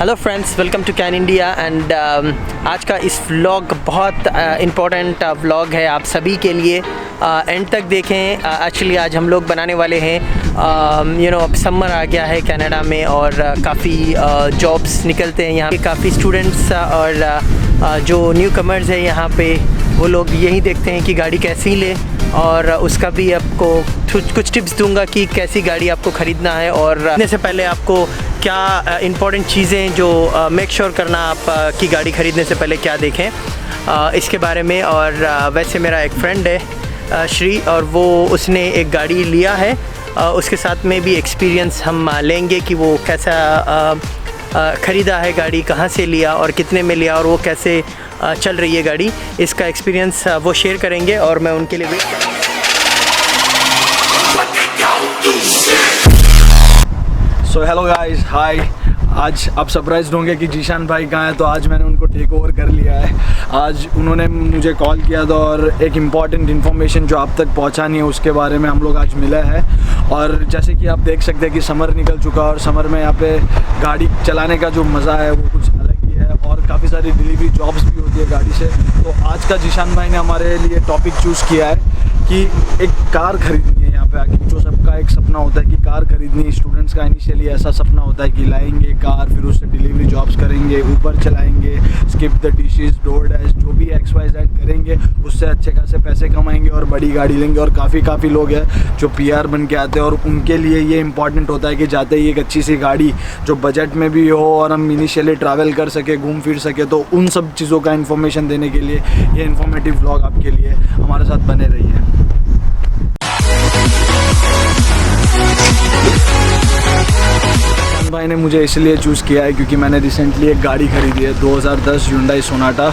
Hello friends, welcome to can India and आज का इस व्लॉग बहुत इम्पोर्टेंट व्लॉग है आप सभी के लिए। एंड तक देखें। एक्चुअली आज हम लोग बनाने वाले हैं अब समर आ गया है कनाडा में और काफ़ी जॉब्स निकलते हैं यहाँ पे। काफ़ी स्टूडेंट्स और जो न्यू कमर्स है यहाँ पे वो लोग यही देखते हैं कि गाड़ी कैसी ले, और उसका भी आपको कुछ टिप्स दूंगा कि कैसी गाड़ी आपको ख़रीदना है और खरीदने से पहले आपको क्या इम्पोर्टेंट चीज़ें जो मेक श्योर करना आप की गाड़ी ख़रीदने से पहले क्या देखें इसके बारे में। और वैसे मेरा एक फ्रेंड है श्री, और वो उसने एक गाड़ी लिया है, उसके साथ में भी एक्सपीरियंस हम लेंगे कि वो कैसा ख़रीदा है गाड़ी, कहाँ से लिया और कितने में लिया और वो कैसे चल रही है गाड़ी। इसका एक्सपीरियंस वो शेयर करेंगे और मैं उनके लिए वेट। सो हेलो गाइस, हाय। आज आप सरप्राइज होंगे कि जीशान भाई कहाँ हैं, तो आज मैंने उनको टेक ओवर कर लिया है। आज उन्होंने मुझे कॉल किया था और एक इम्पॉर्टेंट इन्फॉर्मेशन जो आप तक पहुँचानी है उसके बारे में हम लोग आज मिले हैं। और जैसे कि आप देख सकते हैं कि समर निकल चुका है और समर में यहाँ पे गाड़ी चलाने का जो मज़ा है वो कुछ अलग ही है, और काफ़ी सारी डिलीवरी जॉब्स भी होती है गाड़ी से। तो आज का जीशान भाई ने हमारे लिए टॉपिक चूज़ किया है कि एक कार खरीदनी है यहाँ पे आके। जो सबका एक सपना होता है कि कार खरीदनी, स्टूडेंट्स का इनिशियली ऐसा सपना होता है कि लाएंगे कार, फिर उससे डिलीवरी जॉब्स करेंगे, ऊबर चलाएंगे, skip the dishes, door dash, जो भी XYZ करेंगे, उससे अच्छे खासे पैसे कमाएंगे और बड़ी गाड़ी लेंगे। और काफ़ी लोग हैं जो PR बन के आते हैं और उनके लिए ये इंपॉर्टेंट होता है कि जाते ही एक अच्छी सी गाड़ी जो बजट में भी हो और हम इनिशियली ट्रैवल कर सके, घूम फिर सके। तो उन सब चीज़ों का इन्फॉर्मेशन देने के लिए ये इन्फॉर्मेटिव व्लॉग आपके लिए, हमारे साथ बने रहिए। भाई ने मुझे इसलिए चूज़ किया है क्योंकि मैंने रिसेंटली एक गाड़ी खरीदी है 2010 Hyundai Sonata,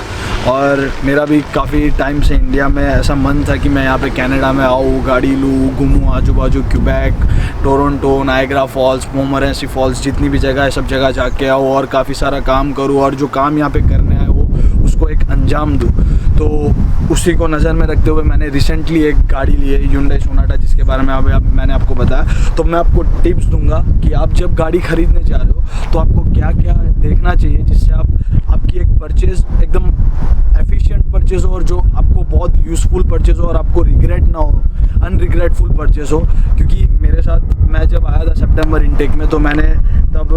और मेरा भी काफ़ी टाइम से इंडिया में ऐसा मन था कि मैं यहाँ पे कनाडा में आऊँ, गाड़ी लूँ, घूमूँ आजू बाजू, Quebec, Toronto, Niagara Falls, Montmorency Falls, जितनी भी जगह है सब जगह जाके आऊँ और काफ़ी सारा काम करूँ, और जो काम यहाँ पे करने आए वो उसको एक अंजाम दूँ। तो उसी को नज़र में रखते हुए मैंने रिसेंटली एक गाड़ी ली है Hyundai Sonata, जिसके बारे में मैंने आपको बताया। तो मैं आपको टिप्स दूंगा कि आप जब गाड़ी खरीदने जा रहे हो तो आपको क्या क्या देखना चाहिए जिससे आपकी एक परचेज़ एकदम एफिशिएंट परचेज़ हो और जो आपको बहुत यूज़फुल परचेज़ हो और आपको रिग्रेट ना हो, अनरिग्रेटफुल परचेज़ हो। क्योंकि मेरे साथ मैं जब आया था सितंबर इनटेक में, तो मैंने तब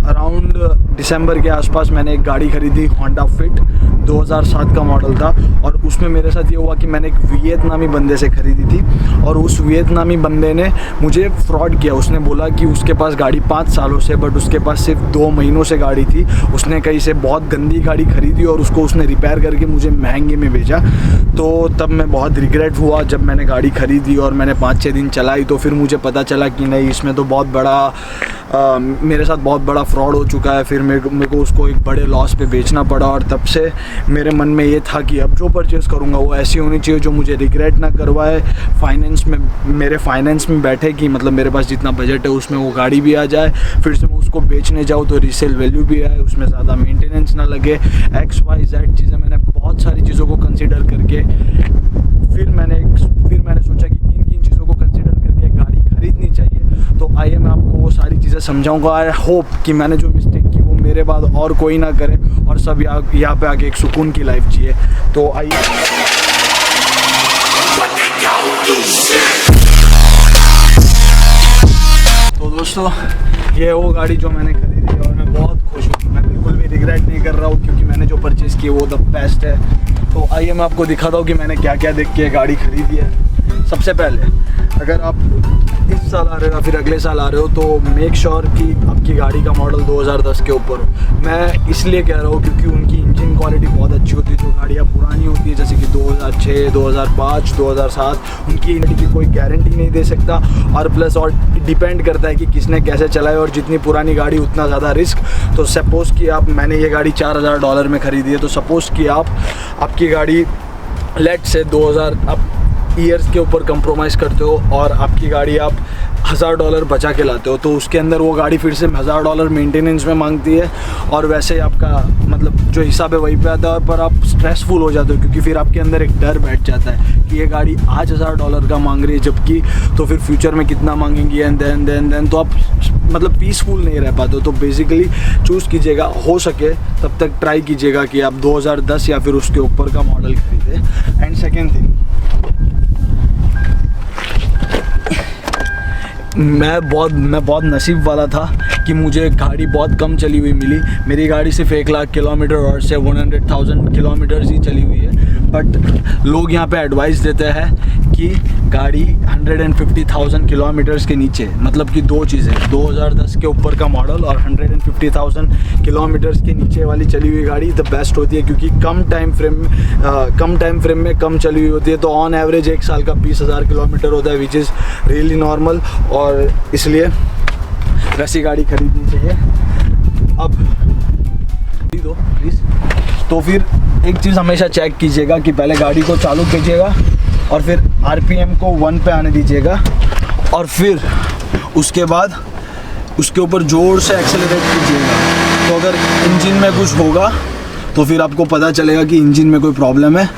अराउंड दिसंबर के आसपास मैंने एक गाड़ी खरीदी, होंडा फिट 2007 का मॉडल था। और उसमें मेरे साथ ये हुआ कि मैंने एक वियतनामी बंदे से ख़रीदी थी, और उस वियतनामी बंदे ने मुझे फ्रॉड किया। उसने बोला कि उसके पास गाड़ी 5 सालों से, बट उसके पास सिर्फ 2 महीनों से गाड़ी थी। उसने कहीं से बहुत गंदी गाड़ी खरीदी और उसको उसने रिपेयर करके मुझे महंगे में भेजा। तो तब मैं बहुत रिग्रेट हुआ जब मैंने गाड़ी खरीदी और मैंने 5-6 दिन चलाई, तो फिर मुझे पता चला कि नहीं, इसमें तो बहुत बड़ा मेरे साथ बहुत बड़ा फ्रॉड हो चुका है। फिर मेरे को उसको एक बड़े लॉस पे बेचना पड़ा, और तब से मेरे मन में ये था कि अब जो परचेज़ करूँगा वो ऐसी होनी चाहिए जो मुझे रिग्रेट ना करवाए, मेरे फाइनेंस में बैठे, कि मतलब मेरे पास जितना बजट है उसमें वो गाड़ी भी आ जाए, फिर से मैं उसको बेचने जाऊँ तो रीसेल वैल्यू भी आए, उसमें ज़्यादा मेंटेनेंस ना लगे, XYZ चीज़ें। मैंने बहुत सारी चीज़ों को कंसिडर करके फिर मैंने सोचा कि किन किन चीज़ों को कंसिडर करके गाड़ी खरीदनी चाहिए। तो आइए मैं आपको वो सारी चीज़ें समझाऊंगा। आई होप कि मैंने जो मिस्टेक की वो मेरे बाद और कोई ना करे और सब यहाँ पे आके एक सुकून की लाइफ जिए। तो आइए। तो दोस्तों, ये वो गाड़ी जो मैंने खरीदी और मैं बहुत खुश हूँ। मैं बिल्कुल भी रिग्रेट नहीं कर रहा हूँ क्योंकि मैंने जो परचेज़ की वो द बेस्ट है। तो आइए मैं आपको दिखाता हूँ कि मैंने क्या क्या देख के गाड़ी खरीदी है। सबसे पहले, अगर आप इस साल आ रहे हो या फिर अगले साल आ रहे हो तो मेक श्योर कि आपकी गाड़ी का मॉडल 2010 के ऊपर हो। मैं इसलिए कह रहा हूँ क्योंकि उनकी इंजन क्वालिटी बहुत अच्छी होती है। जो गाड़ियाँ पुरानी होती है जैसे कि 2006, 2005, 2007, उनकी की कोई गारंटी नहीं दे सकता, और प्लस और डिपेंड करता है कि किसने कैसे चलाए, और जितनी पुरानी गाड़ी उतना ज़्यादा रिस्क। तो सपोज़ कि मैंने ये गाड़ी $4000 में ख़रीदी है, तो सपोज़ कि आपकी गाड़ी लेट से 2000 ईयर्स के ऊपर कंप्रोमाइज़ करते हो और आपकी गाड़ी आप $1000 बचा के लाते हो तो उसके अंदर वो गाड़ी फिर से $1000 मेंटेनेंस में मांगती है, और वैसे आपका मतलब जो हिसाब है वहीं पे आता है, पर आप स्ट्रेसफुल हो जाते हो क्योंकि फिर आपके अंदर एक डर बैठ जाता है कि ये गाड़ी आज $1000 का मांग रही है, जबकि तो फिर फ्यूचर में कितना मांगेंगी, एंड देन तो आप मतलब पीसफुल नहीं रह पाते हो। तो बेसिकली चूज़ कीजिएगा, हो सके तब तक ट्राई कीजिएगा कि आप 2010 या फिर उसके ऊपर का मॉडल खरीदें। एंड सेकेंड थिंग, मैं बहुत नसीब वाला था कि मुझे गाड़ी बहुत कम चली हुई मिली। मेरी गाड़ी सिर्फ 1 लाख किलोमीटर और से 100,000 किलोमीटर ही चली हुई है, बट लोग यहाँ पे एडवाइस देते हैं कि गाड़ी 150,000 किलोमीटर्स के नीचे, मतलब कि दो चीज़ें, 2010 के ऊपर का मॉडल और 150,000 किलोमीटर्स के नीचे वाली चली हुई गाड़ी द बेस्ट होती है, क्योंकि कम टाइम फ्रेम में कम चली हुई होती है। तो ऑन एवरेज 1 साल का 20,000 किलोमीटर होता है, विच इज़ रियली नॉर्मल, और इसलिए वैसी गाड़ी खरीदनी चाहिए। अब खरीदो प्लीज़। तो फिर एक चीज़ हमेशा चेक कीजिएगा कि पहले गाड़ी को चालू कीजिएगा और फिर RPM को 1 पे आने दीजिएगा, और फिर उसके बाद उसके ऊपर ज़ोर से एक्सेलरेट कीजिएगा। तो अगर इंजन में कुछ होगा तो फिर आपको पता चलेगा कि इंजन में कोई प्रॉब्लम है,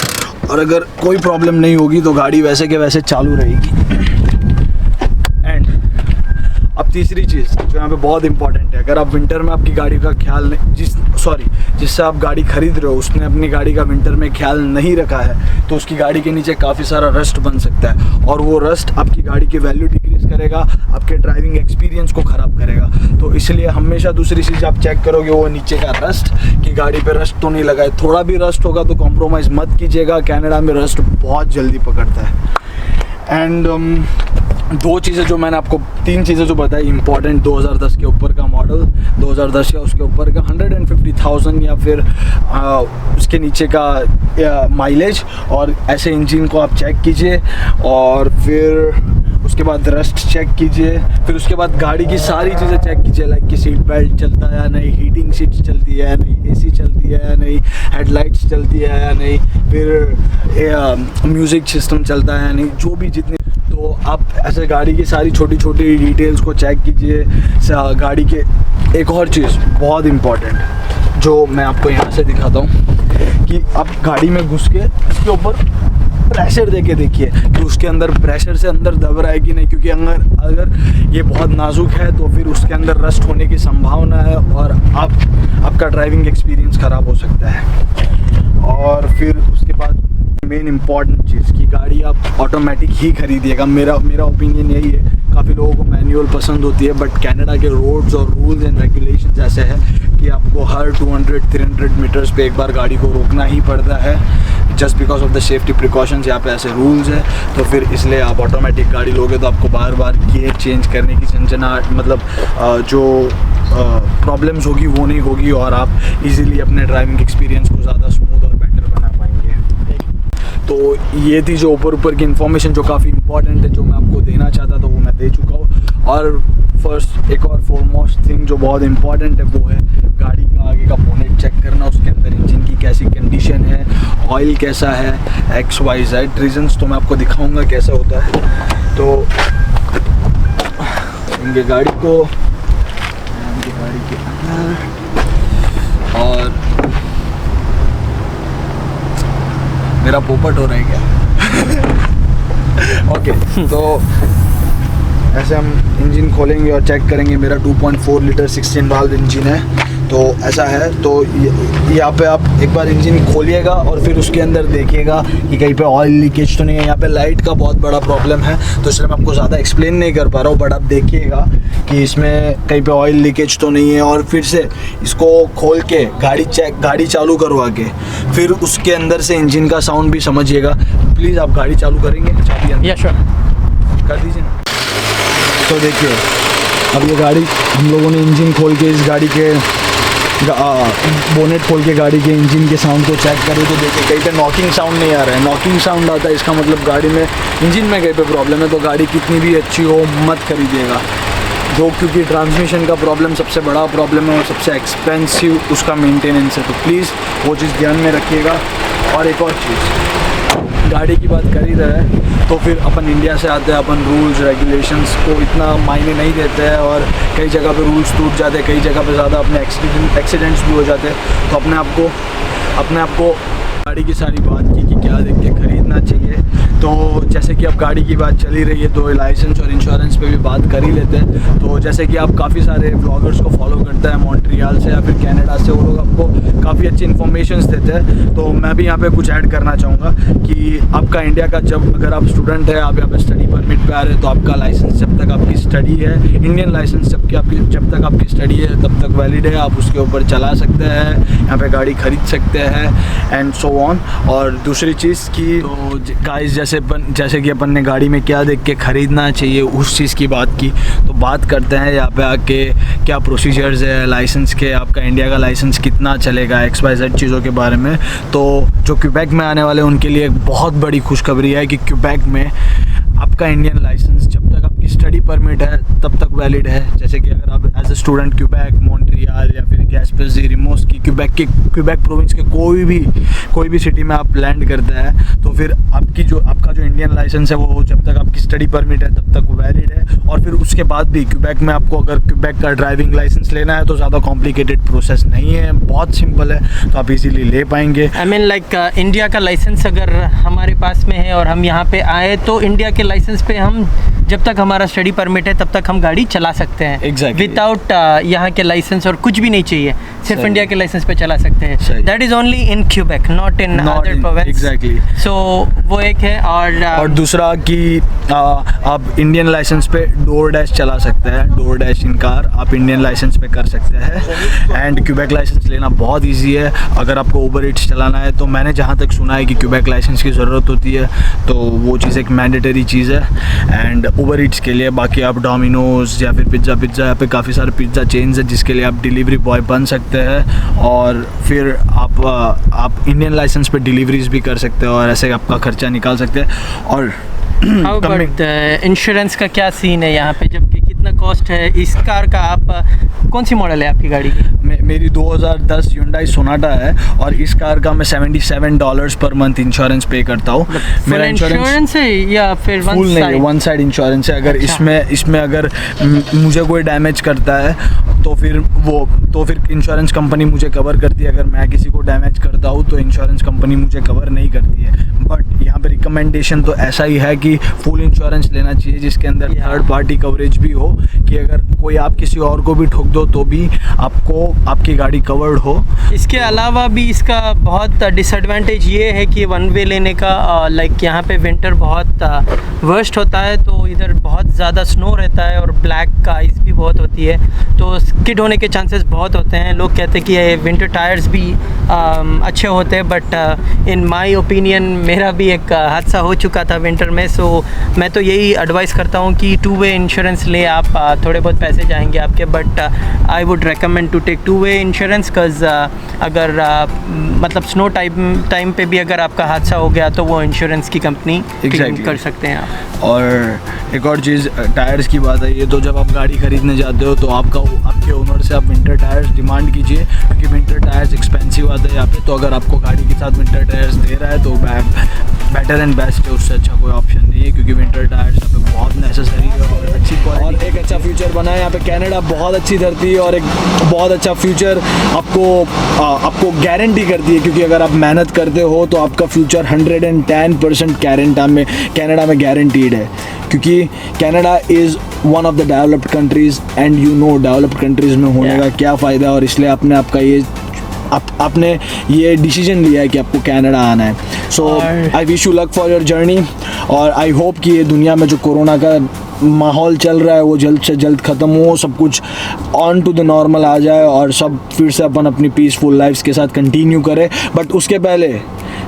और अगर कोई प्रॉब्लम नहीं होगी तो गाड़ी वैसे के वैसे चालू रहेगी। एंड अब तीसरी चीज़ जो यहाँ पे बहुत इंपॉर्टेंट है, अगर आप विंटर में आपकी गाड़ी का ख्याल नहीं, जिससे आप गाड़ी खरीद रहे हो उसने अपनी गाड़ी का विंटर में ख्याल नहीं रखा है, तो उसकी गाड़ी के नीचे काफ़ी सारा रस्ट बन सकता है, और वो रस्ट आपकी गाड़ी की वैल्यू डिक्रीज़ करेगा, आपके ड्राइविंग एक्सपीरियंस को ख़राब करेगा। तो इसलिए हमेशा दूसरी चीज़ आप चेक करोगे वो नीचे का रस्ट, कि गाड़ी पे रस्ट तो नहीं लगा है। थोड़ा भी रस्ट होगा तो कॉम्प्रोमाइज़ मत कीजिएगा, कनाडा में रस्ट बहुत जल्दी पकड़ता है। एंड दो चीज़ें जो मैंने आपको, 3 चीज़ें जो बताई इंपॉर्टेंट, 2010 के ऊपर का मॉडल, 2010 या उसके ऊपर का 150,000 या फिर उसके नीचे का माइलेज, और ऐसे इंजन को आप चेक कीजिए, और फिर उसके बाद रस्ट चेक कीजिए, फिर उसके बाद गाड़ी की सारी चीज़ें चेक कीजिए, लाइक कि सीट बेल्ट चलता है या नहीं, हीटिंग सीट्स चलती है या नहीं, AC चलती है या नहीं, हेडलाइट्स चलती है या नहीं, फिर म्यूज़िक सिस्टम चलता है या नहीं, जो भी जितने। तो आप ऐसे गाड़ी की सारी छोटी छोटी डिटेल्स को चेक कीजिए। गाड़ी के एक और चीज़ बहुत इम्पॉर्टेंट जो मैं आपको यहाँ से दिखाता हूँ, कि आप गाड़ी में घुस के इसके ऊपर प्रेशर दे के देखिए कि उसके अंदर प्रेशर से अंदर दब रहा है कि नहीं, क्योंकि अगर ये बहुत नाजुक है तो फिर उसके अंदर रस्ट होने की संभावना है, और आपका ड्राइविंग एक्सपीरियंस ख़राब हो सकता है। और फिर उसके बाद मेन इम्पॉर्टेंट चीज़ की गाड़ी आप ऑटोमेटिक ही खरीदिएगा। मेरा ओपिनियन यही है। काफ़ी लोगों को मैनुअल पसंद होती है, बट कनाडा के रोड्स और रूल्स एंड रेगुलेशंस ऐसे हैं कि आपको हर 200-300 मीटर्स पे एक बार गाड़ी को रोकना ही पड़ता है, just because of the safety precautions. यहाँ पे ऐसे रूल्स है, तो फिर इसलिए आप ऑटोमेटिक गाड़ी लोगे तो आपको बार बार गियर चेंज करने की झंझनाहट, मतलब जो प्रॉब्लम्स होगी वो नहीं होगी, और आप इजीली अपने ड्राइविंग एक्सपीरियंस को ज़्यादा स्मूथ और बेटर बना पाएंगे। तो ये थी जो ऊपर की इन्फॉर्मेशन जो काफ़ी इंपॉर्टेंट है, जो मैं आपको देना चाहता था वो मैं दे चुका हूँ। और फर्स्ट एक और फॉरमोस्ट थिंग जो बहुत इंपॉर्टेंट है वो है गाड़ी का आगे का बोनेट चेक करना, उसके अंदर इंजन की कैसी कंडीशन है, ऑयल कैसा है, XYZ रीजंस तो मैं आपको दिखाऊंगा कैसा होता है। तो इनके गाड़ी को गाड़ी के अंदर, और मेरा पोपट हो रहा है क्या? ओके, तो ऐसे हम इंजन खोलेंगे और चेक करेंगे। मेरा 2.4 लीटर 16 वाल्व इंजन है, तो ऐसा है। तो यहाँ पे आप एक बार इंजन खोलिएगा और फिर उसके अंदर देखिएगा कि कहीं पे ऑयल लीकेज तो नहीं है। यहाँ पे लाइट का बहुत बड़ा प्रॉब्लम है, तो इसलिए मैं आपको ज़्यादा एक्सप्लेन नहीं कर पा रहा हूँ, बट आप देखिएगा कि इसमें कहीं पे ऑयल लीकेज तो नहीं है। और फिर से इसको खोल के गाड़ी चालू करवा के फिर उसके अंदर से इंजन का साउंड भी समझिएगा। प्लीज़ आप गाड़ी चालू करेंगे, चाबी या श्योर कर दीजिए। तो देखिए, अब ये गाड़ी हम लोगों ने इंजन खोल के इस गाड़ी के बोनेट खोल के गाड़ी के इंजन के साउंड को चेक करें, तो देखिए कहीं पे नॉकिंग साउंड नहीं आ रहा है। नॉकिंग साउंड आता है, इसका मतलब गाड़ी में इंजन में कहीं पे प्रॉब्लम है। तो गाड़ी कितनी भी अच्छी हो मत खरीदिएगा, जो क्योंकि ट्रांसमिशन का प्रॉब्लम सबसे बड़ा प्रॉब्लम है और सबसे एक्सपेंसिव उसका मेंटेनेंस है। तो प्लीज़ वो चीज़ ध्यान में रखिएगा। और एक और चीज़, गाड़ी की बात कर ही रहे हैं तो फिर अपन इंडिया से आते हैं, अपन रूल्स रेगुलेशंस को इतना मायने नहीं देते हैं और कई जगह पे रूल्स टूट जाते हैं, कई जगह पे ज़्यादा अपने एक्सीडेंट्स भी हो जाते हैं। तो अपने आप को गाड़ी की सारी बात की कि क्या देख के ख़रीदना चाहिए। तो जैसे कि अब गाड़ी की बात चली रही है तो लाइसेंस और इंश्योरेंस पे भी बात कर ही लेते हैं। तो जैसे कि आप काफ़ी सारे ब्लॉगर्स को फॉलो करते हैं मॉन्ट्रियल से या फिर कनाडा से, वो लोग आपको काफ़ी अच्छी इन्फॉर्मेशन देते हैं। तो मैं भी यहाँ पे कुछ ऐड करना चाहूँगा कि आपका इंडिया का अगर आप स्टूडेंट है, आप यहाँ पे स्टडी परमिट पे आ रहे हैं, तो आपका लाइसेंस जब तक आपकी स्टडी है, इंडियन लाइसेंस जब तक आपकी स्टडी है तब तक वैलिड है, आप उसके ऊपर चला सकते हैं, यहाँ पे गाड़ी खरीद सकते हैं एंड सो ऑन। और दूसरी चीज़ की तो गाइस जैसे कि अपन ने गाड़ी में क्या देख के ख़रीदना चाहिए उस चीज़ की बात की, तो बात करते हैं यहाँ पे आके क्या प्रोसीजर्स है लाइसेंस के, आपका इंडिया का लाइसेंस कितना चलेगा, XYZ चीज़ों के बारे में। तो जो क्यूबेक में आने वाले उनके लिए एक बहुत बड़ी खुशखबरी है कि क्यूबेक में आपका इंडियन लाइसेंस जब तक आपकी स्टडी परमिट है तब तक वैलिड है। जैसे कि अगर आप as a student Quebec, Montreal या फिर गैस्पेसी, रिमोस की क्यूबेक प्रोविंस के कोई भी सिटी में आप लैंड करते हैं तो फिर आपका जो इंडियन लाइसेंस है वो जब तक आपकी स्टडी परमिट है तब तक वैलिड है। और फिर उसके बाद भी क्यूबेक में आपको अगर क्यूबेक का ड्राइविंग लाइसेंस लेना है तो ज़्यादा कॉम्प्लिकेटेड प्रोसेस नहीं है, बहुत सिंपल है, तो आप इजीली ले पाएंगे। आई मीन लाइक इंडिया का लाइसेंस अगर हमारे पास में है और हम यहाँ पे आए तो इंडिया के लाइसेंस पे हम जब तक हमारा स्टडी परमिट है तब तक हम गाड़ी चला सकते हैं। Exactly. विदाउट यहाँ के लाइसेंस और कुछ भी नहीं चाहिए, सिर्फ सही। इंडिया के लाइसेंस पे चला सकते हैं। That is only in Quebec, not in other province. Exactly. So वो एक है। और दूसरा कि आप इंडियन लाइसेंस पे डोर डैश चला सकते हैं, डोर डैश इन कार आप इंडियन लाइसेंस पे कर सकते हैं। एंड क्यूबेक लाइसेंस लेना बहुत ईजी है। अगर आपको उबर ईट्स चलाना है तो मैंने जहाँ तक सुना है कि क्यूबेक लाइसेंस की ज़रूरत होती है, तो वो चीज़ एक मैंडेटरी चीज़ है। एंड उबर ईट्स के लिए बाकी आप डोमिनोज या फिर पिज़्ज़ा यहाँ पे काफ़ी सारे पिज़्ज़ा चेन्स है जिसके लिए आप डिलीवरी बॉय बन सकते हैं। और फिर आप इंडियन लाइसेंस पे डिलीवरीज भी कर सकते हो और ऐसे आपका खर्चा निकाल सकते हैं। और हाउ अबाउट इंश्योरेंस का क्या सीन है यहाँ पे, जबकि कितना कॉस्ट है इस कार का? आप कौन सी मॉडल है आपकी गाड़ी की? मेरी 2010 Hyundai सोनाटा है और इस कार का मैं $77 पर मंथ इंश्योरेंस पे करता हूँ। मेरा इंश्योरेंस है या फिर फुल नहीं, वन साइड इंश्योरेंस है। अगर इसमें अगर मुझे कोई डैमेज करता है तो फिर इंश्योरेंस कंपनी मुझे कवर करती है। अगर मैं किसी को डैमेज करता हूँ तो इंश्योरेंस कंपनी मुझे कवर नहीं करती है। बट यहाँ पे रिकमेंडेशन तो ऐसा ही है कि फुल इंश्योरेंस लेना चाहिए जिसके अंदर थर्ड पार्टी कवरेज भी हो, कि अगर कोई आप किसी और को भी ठोक दो तो भी आपकी गाड़ी कवर्ड हो। इसके अलावा भी इसका बहुत डिसएडवांटेज ये है कि वन वे लेने का, लाइक यहाँ पे विंटर बहुत वर्स्ट होता है, तो इधर बहुत ज़्यादा स्नो रहता है और ब्लैक आइस भी बहुत होती है, तो स्किड होने के चांसेस बहुत होते हैं। लोग कहते हैं कि विंटर टायर्स भी अच्छे होते हैं, बट इन माय ओपिनियन मेरा भी एक हादसा हो चुका था विंटर में। सो मैं तो यही एडवाइस करता हूँ कि टू वे इंश्योरेंस ले आप, थोड़े बहुत पैसे जाएंगे आपके, but I would recommend to take two way insurance. Because अगर मतलब स्नो टाइम पे भी अगर आपका हादसा हो गया तो वो इंश्योरेंस की कंपनी कर सकते हैं आप। और एक और चीज़ टायर्स की बात है, ये तो जब आप गाड़ी खरीदने जाते हो तो आपके ओनर से आप विंटर टायर्स डिमांड कीजिए, क्योंकि विंटर टायर्स एक्सपेंसिव आते हैं यहाँ पे। तो अगर आपको गाड़ी के साथ विंटर टायर्स दे रहा है तो बेटर एंड बेस्ट है, उससे अच्छा कोई ऑप्शन नहीं है, क्योंकि विंटर टायर्स यहाँ पे बहुत नेसेसरी है और अच्छी क्वालिटी और एक अच्छा फ्यूचर बना है यहाँ पे। कनाडा बहुत अच्छी धरती है और एक बहुत अच्छा फ्यूचर आपको गारंटी करती है, क्योंकि अगर आप मेहनत करते हो तो आपका फ्यूचर 110% कनाडा में गारंटीड है। क्योंकि Canada is one of the developed countries and developed countries में होने का क्या फ़ायदा, और इसलिए आपने ये डिसीजन लिया है कि आपको कनाडा आना है। So I wish you luck for your journey, और आई होप कि ये दुनिया में जो कोरोना का माहौल चल रहा है वो जल्द से जल्द ख़त्म हो, सब कुछ ऑन टू द नॉर्मल आ जाए और सब फिर से अपन अपनी पीसफुल लाइफ्स के साथ कंटिन्यू करें। बट उसके पहले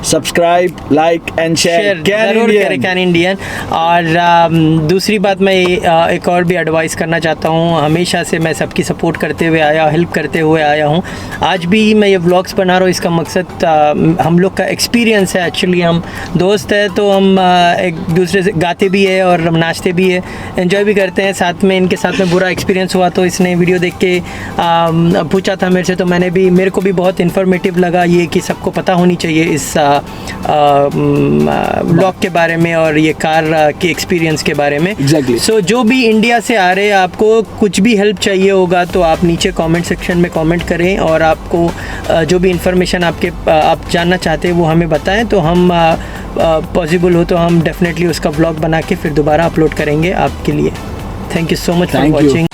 सब्सक्राइब, लाइक एंड शेयर जरूर करें कैन इंडियन। और दूसरी बात मैं एक और भी एडवाइस करना चाहता हूँ, हमेशा से मैं सबकी सपोर्ट करते हुए आया, हेल्प करते हुए आया हूँ। आज भी मैं ये व्लॉग्स बना रहा हूँ, इसका मकसद हम लोग का एक्सपीरियंस है। एक्चुअली हम दोस्त हैं तो हम एक दूसरे से गाते भी है और हम नाचते भी है, एंजॉय भी करते हैं साथ में। इनके साथ में बुरा एक्सपीरियंस हुआ तो इसने वीडियो देख के पूछा था मेरे से, तो मेरे को भी बहुत इन्फॉर्मेटिव लगा ये कि सबको पता होनी चाहिए इस व्लॉग के बारे में और ये कार के एक्सपीरियंस के बारे में। Exactly. सो जो भी इंडिया से आ रहे हैं, आपको कुछ भी हेल्प चाहिए होगा तो आप नीचे कमेंट सेक्शन में कमेंट करें, और आपको जो भी इंफॉर्मेशन आप जानना चाहते हैं वो हमें बताएं, तो हम पॉसिबल हो तो हम डेफिनेटली उसका व्लॉग बना के फिर दोबारा अपलोड करेंगे आपके लिए। Thank you so much for Thank you. Watching.